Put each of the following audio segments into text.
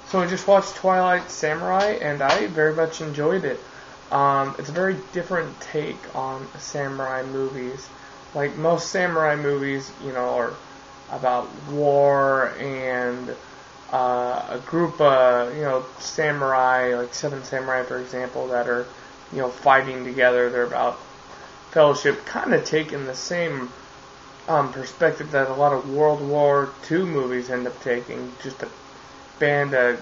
So I just watched Twilight Samurai, and I very much enjoyed it. It's a very different take on samurai movies. Like most samurai movies, are about war and a group of, samurai, like seven samurai, for example, that are, fighting together. They're about fellowship, kind of taking the same perspective that a lot of World War II movies end up taking. Just a band of,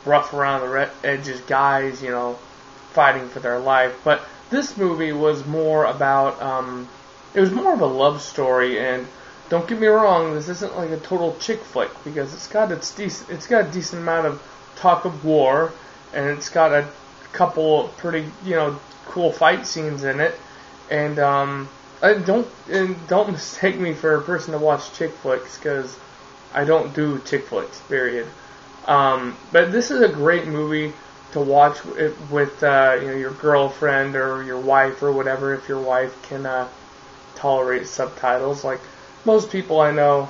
rough around the edges guys, fighting for their life. But this movie was more about, it was more of a love story, and don't get me wrong, this isn't like a total chick flick, because it's got a decent amount of talk of war, and it's got a couple pretty, cool fight scenes in it, and don't mistake me for a person to watch chick flicks, because I don't do chick flicks, period. But this is a great movie to watch with your girlfriend or your wife or whatever, if your wife can tolerate subtitles. Like, most people I know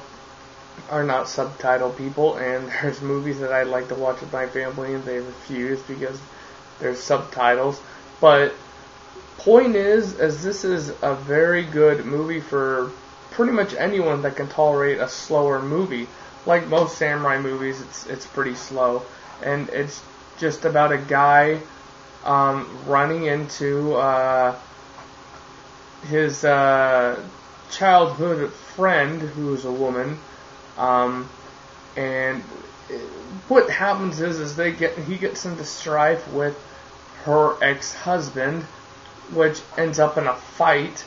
are not subtitle people, and there's movies that I'd like to watch with my family and they refuse because there's subtitles. But point is this is a very good movie for pretty much anyone that can tolerate a slower movie. Like most samurai movies, it's pretty slow, and it's just about a guy running into his childhood friend, who's a woman, and what happens is he gets into strife with her ex-husband, which ends up in a fight.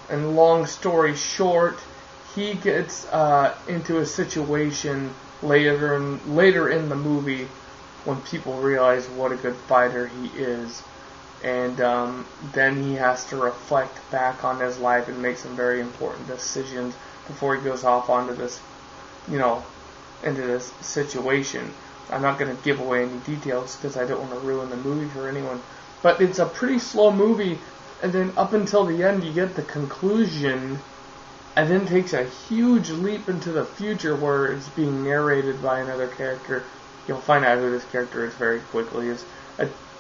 And long story short, he gets into a situation later in the movie when people realize what a good fighter he is, and then he has to reflect back on his life and make some very important decisions before he goes off onto this, into this situation. I'm not going to give away any details because I don't want to ruin the movie for anyone, but it's a pretty slow movie, and then up until the end you get the conclusion, and then takes a huge leap into the future where it's being narrated by another character. You'll find out who this character is very quickly. It's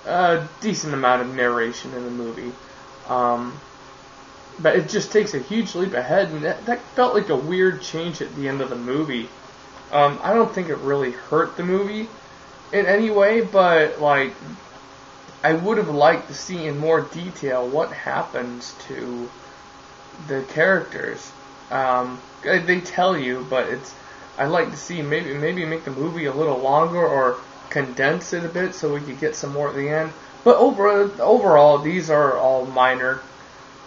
a decent amount of narration in the movie. But it just takes a huge leap ahead, and that felt like a weird change at the end of the movie. I don't think it really hurt the movie in any way, but like, I would have liked to see in more detail what happens to the characters. They tell you, but I'd like to see maybe make the movie a little longer or condense it a bit so we could get some more at the end. But overall, these are all minor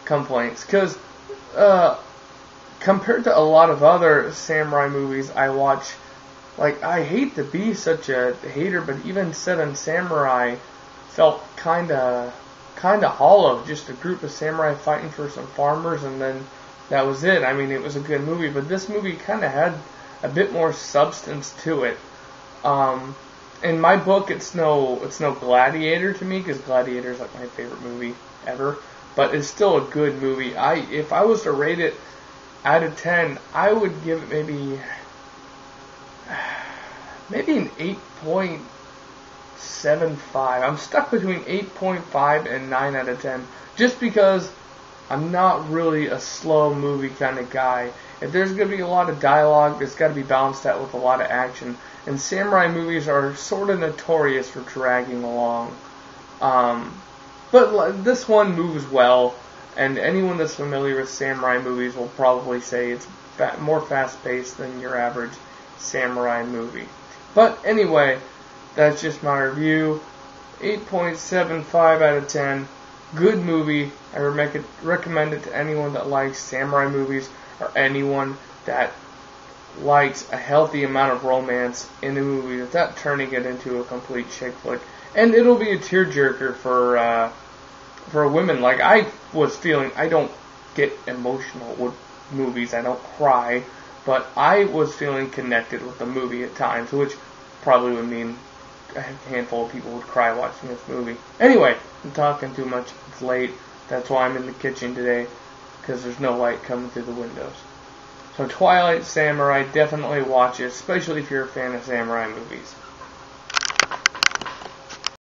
complaints, because compared to a lot of other samurai movies I watch, like, I hate to be such a hater, but even Seven Samurai felt kinda hollow. Just a group of samurai fighting for some farmers, and then that was it. I mean, it was a good movie, but this movie kind of had a bit more substance to it. In my book, it's no Gladiator to me, because Gladiator is like my favorite movie ever. But it's still a good movie. If I was to rate it out of 10, I would give it maybe an 8.75. I'm stuck between 8.5 and 9 out of 10, just because I'm not really a slow movie kind of guy. If there's going to be a lot of dialogue, it's got to be balanced out with a lot of action. And samurai movies are sort of notorious for dragging along. But this one moves well, and anyone that's familiar with samurai movies will probably say it's more fast-paced than your average samurai movie. But anyway, that's just my review. 8.75 out of 10. Good movie. I recommend it to anyone that likes samurai movies, or anyone that likes a healthy amount of romance in a movie without turning it into a complete chick flick. And it'll be a tearjerker for women. Like, I was feeling, I don't get emotional with movies, I don't cry, but I was feeling connected with the movie at times, which probably would mean a handful of people would cry watching this movie. Anyway, I'm talking too much. It's late. That's why I'm in the kitchen today, because there's no light coming through the windows. So Twilight Samurai, definitely watch it, especially if you're a fan of samurai movies.